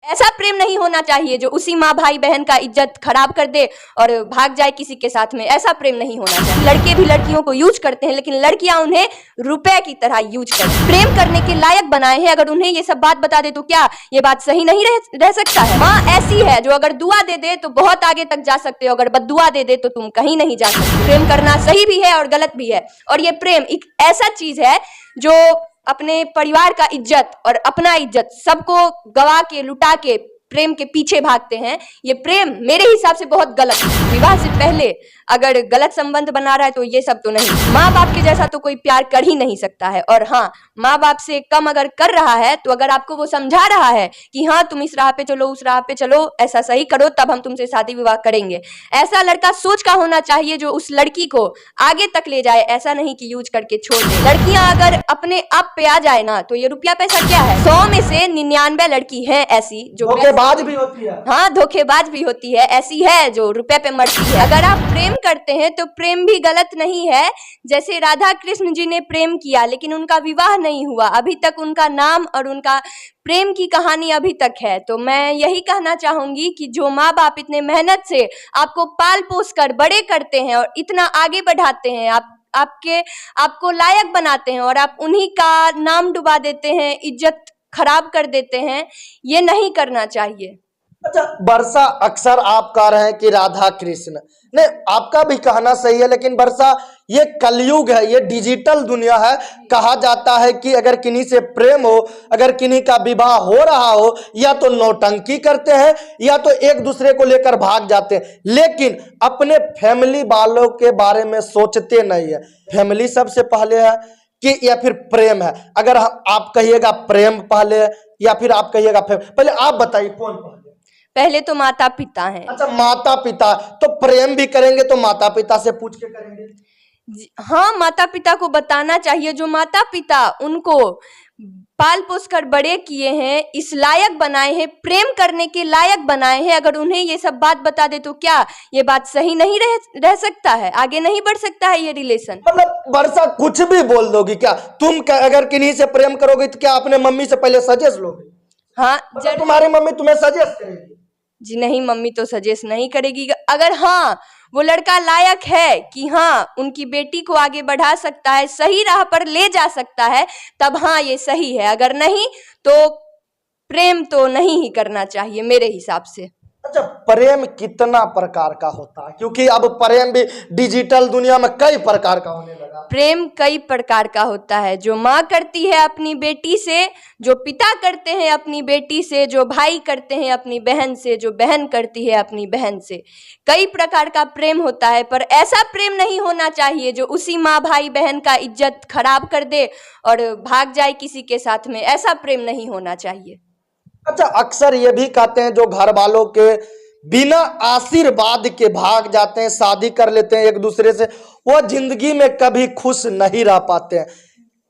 ऐसा प्रेम नहीं होना चाहिए जो उसी माँ भाई बहन का इज्जत खराब कर दे और भाग जाए किसी के साथ में। ऐसा प्रेम नहीं होना चाहिए। लड़के भी लड़कियों को यूज करते हैं, लेकिन लड़कियां उन्हें रुपए की तरह यूज करती हैं। प्रेम करने के लायक बनाए हैं, अगर उन्हें ये सब बात बता दे तो क्या ये बात सही नहीं रह सकता है? माँ ऐसी है जो अगर दुआ दे दे तो बहुत आगे तक जा सकते हो, अगर बद्दुआ दे दे तो तुम कहीं नहीं जा सकते। प्रेम करना सही भी है और गलत भी है, और ये प्रेम एक ऐसा चीज है जो अपने परिवार का इज्जत और अपना इज्जत सबको गवा के लुटा के प्रेम के पीछे भागते हैं। ये प्रेम मेरे हिसाब से बहुत गलत है। विवाह से पहले अगर गलत संबंध बना रहा है तो ये सब तो नहीं। माँ बाप के जैसा तो कोई प्यार कर ही नहीं सकता है, और हाँ, माँ बाप से कम अगर कर रहा है तो अगर आपको वो समझा रहा है कि हाँ तुम इस राह पे चलो, उस राह पे चलो, ऐसा सही करो, तब हम तुमसे शादी विवाह करेंगे, ऐसा लड़का सोच का होना चाहिए जो उस लड़की को आगे तक ले जाए, ऐसा नहीं कि यूज करके छोड़ दे। लड़कियां अगर अपने आप पे आ जाए ना तो ये रुपया पैसा क्या है। 100 में से 99 लड़की है ऐसी जो धोखेबाज भी होती है। हाँ, धोखेबाज भी होती है, ऐसी है जो रुपए पे मरती है। अगर आप प्रेम करते हैं तो प्रेम भी गलत नहीं है। जैसे राधा कृष्ण जी ने प्रेम किया लेकिन उनका विवाह नहीं हुआ, अभी तक उनका नाम और उनका प्रेम की कहानी अभी तक है। तो मैं यही कहना चाहूंगी कि जो माँ बाप इतने मेहनत से आपको पाल पोस कर बड़े करते हैं और इतना आगे बढ़ाते हैं, आपको लायक बनाते हैं, और आप उन्हीं का नाम डुबा देते हैं, इज्जत खराब कर देते हैं, ये नहीं करना चाहिए। अच्छा वर्षा, अक्सर आप कह रहे हैं कि राधा कृष्ण, नहीं आपका भी कहना सही है, लेकिन वर्षा ये कलयुग है, ये डिजिटल दुनिया है। कहा जाता है कि अगर किन्हीं से प्रेम हो, अगर किन्हीं का विवाह हो रहा हो, या तो नौटंकी करते हैं या तो एक दूसरे को लेकर भाग जाते हैं, लेकिन अपने फैमिली वालों के बारे में सोचते नहीं है। फैमिली सबसे पहले है कि या फिर प्रेम है? अगर आप कहिएगा प्रेम पहले या फिर आप कहिएगा पहले, आप बताइए कौन पहले? पहले तो माता पिता हैं। अच्छा माता पिता, तो प्रेम भी करेंगे तो माता पिता से पूछ के करेंगे? हाँ, माता पिता को बताना चाहिए। जो माता पिता उनको पाल पोस कर बड़े किए हैं, इस लायक बनाए हैं, प्रेम करने के लायक बनाए हैं, अगर उन्हें ये सब बात बता दे तो क्या ये बात सही नहीं रह सकता है? आगे नहीं बढ़ सकता है ये रिलेशन? मतलब वर्षा कुछ भी बोल दोगी क्या तुम? अगर किन्हीं से प्रेम करोगे तो क्या अपने मम्मी से पहले सजेस्ट लोगे? हाँ, जब तुम्हारी मम्मी तुम्हें सजेस्ट करेगी? जी नहीं, मम्मी तो सजेस्ट नहीं करेगी। अगर हाँ वो लड़का लायक है कि हाँ उनकी बेटी को आगे बढ़ा सकता है, सही राह पर ले जा सकता है, तब हाँ ये सही है। अगर नहीं तो प्रेम तो नहीं ही करना चाहिए मेरे हिसाब से। अच्छा प्रेम कितना प्रकार का होता है? क्योंकि अब प्रेम भी डिजिटल दुनिया में कई प्रकार का होने लगा। प्रेम कई प्रकार का होता है, जो माँ करती है अपनी बेटी से, जो पिता करते हैं अपनी बेटी से, जो भाई करते हैं अपनी बहन से, जो बहन करती है अपनी बहन से। कई प्रकार का प्रेम होता है, पर ऐसा प्रेम नहीं होना चाहिए जो उसी माँ भाई बहन का इज्जत खराब कर दे और भाग जाए किसी के साथ में। ऐसा प्रेम नहीं होना चाहिए। अच्छा अक्सर ये भी कहते हैं जो घर वालों के बिना आशीर्वाद के भाग जाते हैं, शादी कर लेते हैं एक दूसरे से, वो जिंदगी में कभी खुश नहीं रह पाते हैं।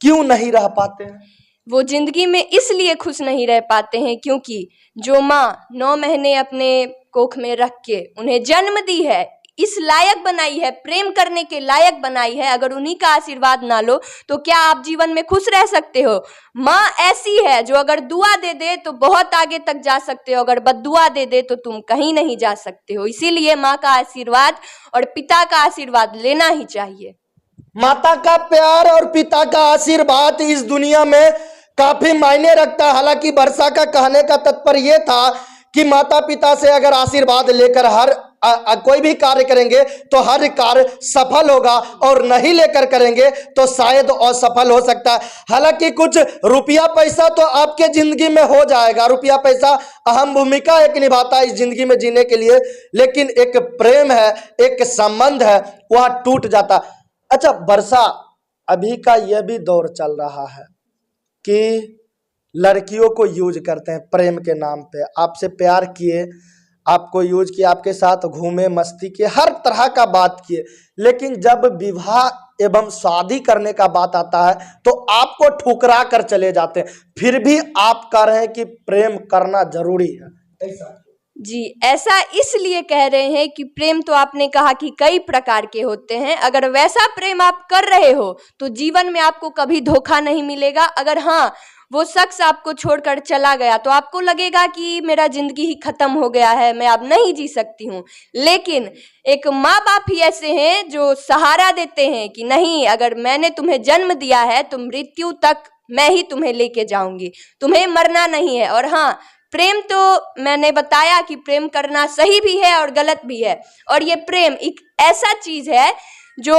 क्यों नहीं रह पाते हैं? वो जिंदगी में इसलिए खुश नहीं रह पाते हैं क्योंकि जो माँ 9 महीने अपने कोख में रख के उन्हें जन्म दी है, इस लायक बनाई है, प्रेम करने के लायक बनाई है, अगर उन्हीं का आशीर्वाद ना लो तो क्या आप जीवन में खुश रह सकते हो? माँ ऐसी है जो अगर दुआ दे दे तो बहुत आगे तक जा सकते हो, अगर बद्दुआ दे दे तो तुम कहीं नहीं जा सकते हो। इसीलिए माँ का आशीर्वाद और पिता का आशीर्वाद लेना ही चाहिए। माता का प्यार और पिता का आशीर्वाद इस दुनिया में काफी मायने रखता है। हालांकि वर्षा का कहने का तात्पर्य यह था कि माता पिता से अगर आशीर्वाद लेकर हर कोई भी कार्य करेंगे तो हर कार्य सफल होगा, और नहीं लेकर करेंगे तो शायद असफल हो सकता है। हालांकि कुछ रुपया पैसा तो आपके जिंदगी में हो जाएगा, रुपया पैसा अहम भूमिका एक निभाता है इस जिंदगी में जीने के लिए, लेकिन एक प्रेम है, एक संबंध है, वह टूट जाता। अच्छा वर्षा, अभी का यह भी दौर चल रहा है कि लड़कियों को यूज करते हैं प्रेम के नाम पे। आपसे प्यार किए, आपको यूज किए, आपके साथ घूमे, मस्ती किए, हर तरह का बात किए, लेकिन जब विवाह एवं शादी करने का बात आता है तो आपको ठुकरा कर चले जाते हैं। फिर भी आप कह रहे हैं कि प्रेम करना जरूरी है, ऐसा? जी, ऐसा इसलिए कह रहे हैं कि प्रेम तो आपने कहा कि कई प्रकार के होते हैं। अगर वैसा प्रेम आप कर रहे हो तो जीवन में आपको कभी धोखा नहीं मिलेगा। अगर हाँ वो शख्स आपको छोड़कर चला गया तो आपको लगेगा कि मेरा जिंदगी ही खत्म हो गया है, मैं अब नहीं जी सकती हूँ। लेकिन एक माँ बाप ही ऐसे हैं जो सहारा देते हैं कि नहीं, अगर मैंने तुम्हें जन्म दिया है तो मृत्यु तक मैं ही तुम्हें लेके जाऊंगी, तुम्हें मरना नहीं है। और हाँ, प्रेम तो मैंने बताया कि प्रेम करना सही भी है और गलत भी है। और ये प्रेम एक ऐसा चीज है जो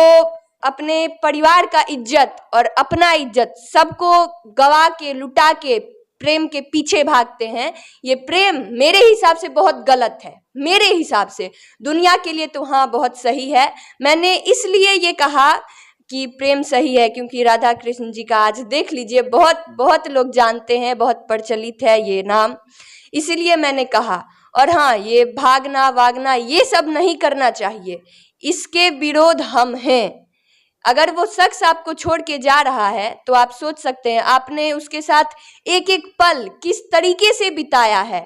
अपने परिवार का इज्जत और अपना इज्जत सबको गवा के लुटा के प्रेम के पीछे भागते हैं। ये प्रेम मेरे हिसाब से बहुत गलत है, मेरे हिसाब से। दुनिया के लिए तो हाँ बहुत सही है। मैंने इसलिए ये कहा कि प्रेम सही है क्योंकि राधा कृष्ण जी का आज देख लीजिए बहुत बहुत लोग जानते हैं, बहुत प्रचलित है ये नाम, इसीलिए मैंने कहा। और हाँ, ये भागना वागना ये सब नहीं करना चाहिए, इसके विरोध हम हैं। अगर वो शख्स आपको छोड़ के जा रहा है तो आप सोच सकते हैं आपने उसके साथ एक एक पल किस तरीके से बिताया है,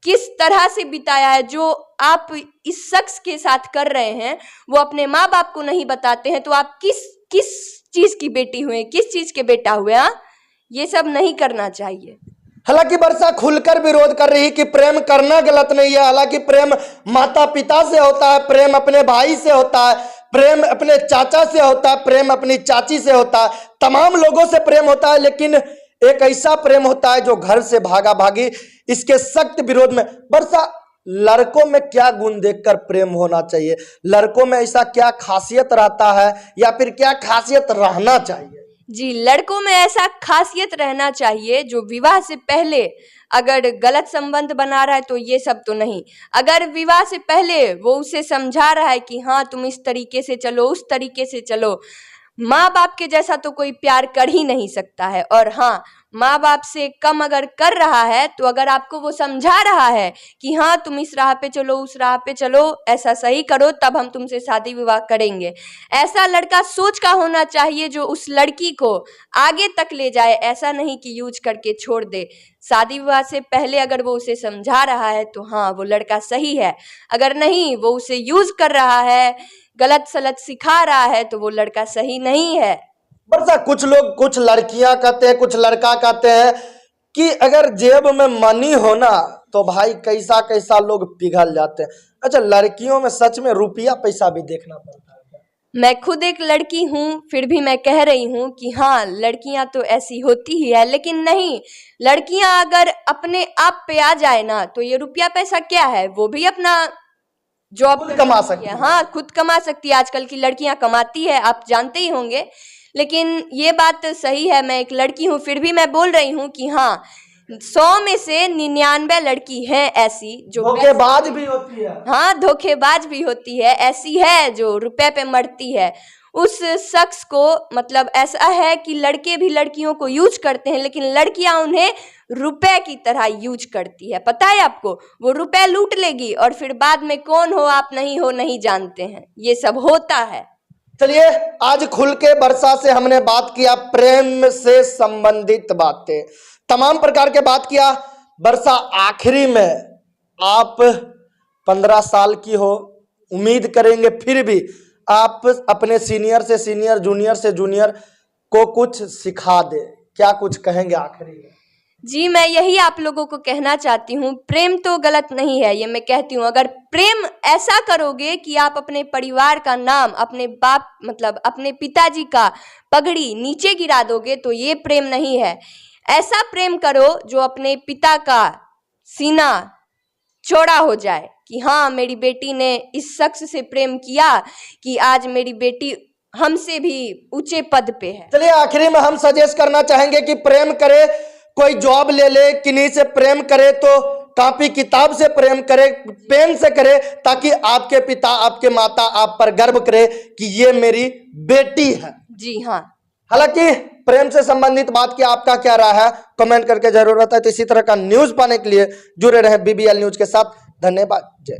किस तरह से बिताया है। जो आप इस शख्स के साथ कर रहे हैं वो अपने माँ बाप को नहीं बताते हैं, तो आप किस चीज की बेटी हुए, किस चीज के बेटा हुए? हाँ, ये सब नहीं करना चाहिए। हालांकि वर्षा खुलकर विरोध कर रही कि प्रेम करना गलत नहीं है। हालांकि प्रेम माता पिता से होता है, प्रेम अपने भाई से होता है, प्रेम अपने चाचा से होता है, प्रेम अपनी चाची से होता है, तमाम लोगों से प्रेम होता है। लेकिन एक ऐसा प्रेम होता है जो घर से भागा भागी, इसके सख्त विरोध में। वर्षा, लड़कों में क्या गुण देखकर प्रेम होना चाहिए? लड़कों में ऐसा क्या खासियत रहता है या फिर क्या खासियत रहना चाहिए? जी, लड़कों में ऐसा खासियत रहना चाहिए जो विवाह से पहले अगर गलत संबंध बना रहा है तो ये सब तो नहीं। अगर विवाह से पहले वो उसे समझा रहा है कि हाँ तुम इस तरीके से चलो, उस तरीके से चलो, माँ बाप के जैसा तो कोई प्यार कर ही नहीं सकता है। और हाँ, माँ बाप से कम अगर कर रहा है तो अगर आपको वो समझा रहा है कि हाँ तुम इस राह पे चलो, उस राह पे चलो, ऐसा सही करो तब हम तुमसे शादी विवाह करेंगे, ऐसा लड़का सोच का होना चाहिए जो उस लड़की को आगे तक ले जाए। ऐसा नहीं कि यूज करके छोड़ दे। शादी विवाह से पहले अगर वो उसे समझा रहा है तो हाँ वो लड़का सही है। अगर नहीं, वो उसे यूज कर रहा है, गलत सलत सिखा रहा है, तो वो लड़का सही नहीं है। वर्षा, कुछ लोग, कुछ लड़कियां कहते हैं, कुछ लड़का कहते हैं कि अगर जेब में मनी हो ना तो भाई कैसा कैसा लोग पिघल जाते हैं। अच्छा, लड़कियों में सच में रुपया पैसा भी देखना पड़ता है? मैं खुद एक लड़की हूँ, फिर भी मैं कह रही हूँ कि हाँ लड़कियां तो ऐसी होती ही है। लेकिन नहीं, लड़कियां अगर अपने आप पे आ जाए ना तो ये रुपया पैसा क्या है, वो भी अपना जॉब कमा सकती है। हाँ, खुद कमा सकती है। आजकल की लड़कियां कमाती है, आप जानते ही होंगे। लेकिन ये बात सही है, मैं एक लड़की हूँ, फिर भी मैं बोल रही हूँ कि हाँ 100 में से 99 लड़की हैं ऐसी जो धोखेबाज भी होती है। हाँ, धोखेबाज भी होती है, ऐसी है जो रुपए पे मरती है। उस शख्स को मतलब ऐसा है कि लड़के भी लड़कियों को यूज करते हैं लेकिन लड़कियां उन्हें रुपए की तरह यूज करती है। पता है आपको, वो रुपए लूट लेगी और फिर बाद में कौन हो आप नहीं हो नहीं जानते हैं। ये सब होता है। चलिए, आज खुल के वर्षा से हमने बात किया प्रेम से संबंधित बातें, तमाम प्रकार के बात किया। वर्षा, आखिरी में आप 15 साल की हो, उम्मीद करेंगे फिर भी आप अपने सीनियर से सीनियर, जूनियर से जूनियर को कुछ सिखा दे, क्या कुछ कहेंगे आखिरी में? जी, मैं यही आप लोगों को कहना चाहती हूँ, प्रेम तो गलत नहीं है, ये मैं कहती हूँ। अगर प्रेम ऐसा करोगे कि आप अपने परिवार का नाम, अपने बाप मतलब अपने पिताजी का पगड़ी नीचे गिरा दोगे तो ये प्रेम नहीं है। ऐसा प्रेम करो जो अपने पिता का सीना चौड़ा हो जाए कि हाँ मेरी बेटी ने इस शख्स से प्रेम किया कि आज मेरी बेटी हमसे भी ऊंचे पद पे है। चलिए, आखिरी में हम सजेस्ट करना चाहेंगे कि प्रेम करे, कोई जॉब ले ले, किन्हीं से प्रेम करे तो कॉपी किताब से प्रेम करे, पेन से करे, ताकि आपके पिता, आपके माता आप पर गर्व करे कि ये मेरी बेटी है। जी हाँ। हालांकि प्रेम से संबंधित बात की आपका क्या राय है, कमेंट करके जरूर बताएं। तो इसी तरह का न्यूज पाने के लिए जुड़े रहे BBL न्यूज के साथ। धन्यवाद। जय।